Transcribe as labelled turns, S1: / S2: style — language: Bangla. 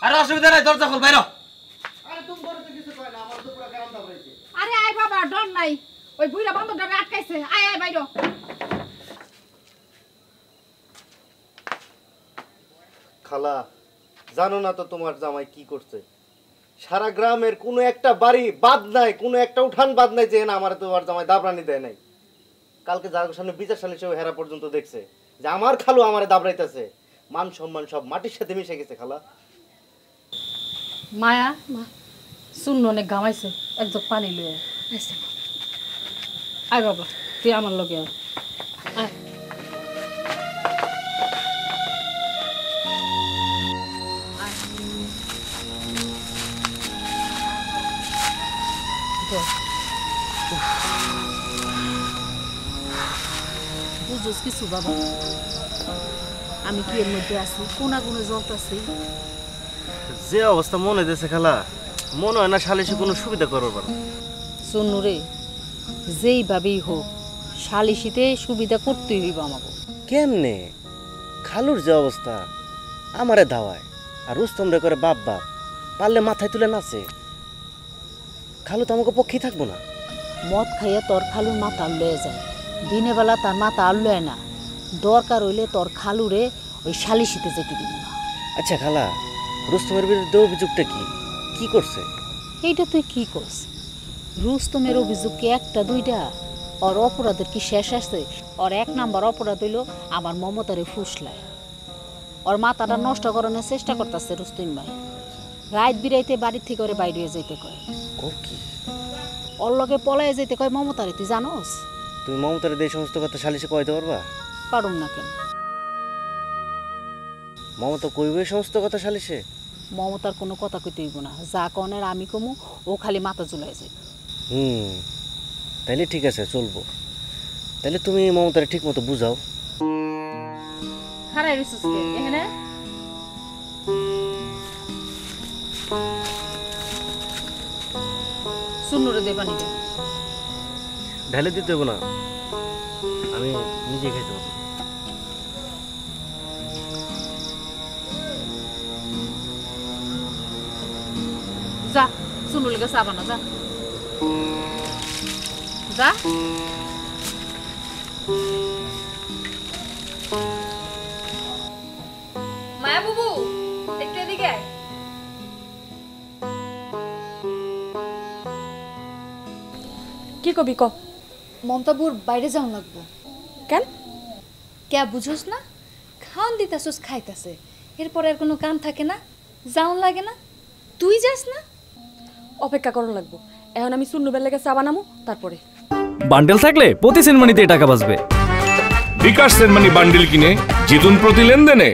S1: আরে অসুবিধা নাই, দরজা খোল, বাইরে।
S2: আরে তুমি বড় তো কিছু কয় না, আমার তো পুরো গারাম দাবড়াইছে।
S3: আরে আয় বাবা, ডর নাই, ওই বুইড়া বান্দরটারে আটকাইছে। আয় আয় বাইরে।
S2: খালা, জানো না তো তোমার জামাই কি করছে? সারা গ্রামের কোনো একটা বাড়ি বাদ নাই, কোনো একটা উঠান বাদ নাই যে না আমার তোমার জামাই দাবরানি দেয় নাই। কালকে যার সামনে বিচার সালিশে হেরা পর্যন্ত দেখছে যে আমার খালু আমারে দাবরাইতেছে। মান সম্মান সব মাটির সাথে মিশে গেছে খালা।
S4: মায়া শূন্য অনেক ঘামাইছে, এক জগ পানি লয়ে আয় বাবা, তুই আমার লগে আয়। বুঝোস কিছু বাবা, আমি কি এর মধ্যে আছি, কোনা কোনে জলটা আছি।
S2: যে অবস্থা মনে হইতেছে খালা, মনে হয় না সালিশে কোনো সুবিধা করবার পারো।
S4: শোনো রে, যেইভাবেই হোক সালিশিতে সুবিধা করতেই হইব আমাকে।
S2: কেমনে? খালুর যে অবস্থা, আমারে ধাওয়ায় আর রুস্তম রে করে বাপ বাপ, পারলে মাথায় তুলে নাচে। খালু তো আমাকে পক্ষেই থাকবো না।
S4: মদ খাইয়া তোর খালুর মাথা লয়ে যায়, দিনে বেলা তার মাথা আর লয় না। দরকার হইলে তোর খালুরে ওই সালিশিতে যেতে দিব না।
S2: আচ্ছা খালা, রুস্তমের বিরুদ্ধে অভিযোগটা কি? কি করছে?
S4: এইটা তুই কি করস? রুস্তমের অভিযোগ কি একটা দুইটা? ওর অপরাধের কি শেষ আছে? ওর এক নাম্বার অপরাধ হইল আমার মমতারে ফুসলায়। ওর মাথাটা নষ্ট করানোর চেষ্টা করতেছে রুস্তম ভাই। রাত বিরাইতে বাড়ির থেকে ওরে বাইরে যেতে কয়। ওর লগে পলায় যেতে কয় মমতারে, তুই জানোস?
S2: তুমি মমতারে এই সমস্ত কথা সালিশে কইতে পারবা?
S4: পারুম না কেন?
S2: মমতা কইবে এই সমস্ত কথা সালিশে?
S4: মমতার কোনো কথা কইতে হইব না, যা কনের আমি কমু, ও খালি মাথা ঝুলাই যায়।
S2: তাইলে ঠিক আছে, চলবো। তাইলে তুমি মমতারে ঠিক মতো বুঝাও।
S4: খারাই রিসুস কে এখানে? সুন্নুরে দে পানিটা।
S2: ঢেলে দিতে হবে না, আমি নিজে খাইতে পারবো।
S4: যা সুন্নুর লেগে চা বানা, যা যা।
S3: মায়া বাবু, একটু এদিকে আয়।
S5: কি কবি ক?
S3: মমতাবুর বাইরে যাওয়া লাগবো।
S5: কেন?
S3: কে বুঝোস না? খাওন দিতাছোস, খাইতাছে, এরপর আর কোনো কাম থাকে না, যাওন লাগে না, তুই যাস না?
S5: অপেক্ষা করন লাগবো। এখন আমি শূন্য বেলাকে চা বানামু, তারপরে
S6: বান্ডেল থাকলে প্রতি সেনমানিতে টাকা বাঁচবে।
S7: বিকাশ সেনমানি বান্ডিল কিনে জিতুন প্রতি লেনদেনে।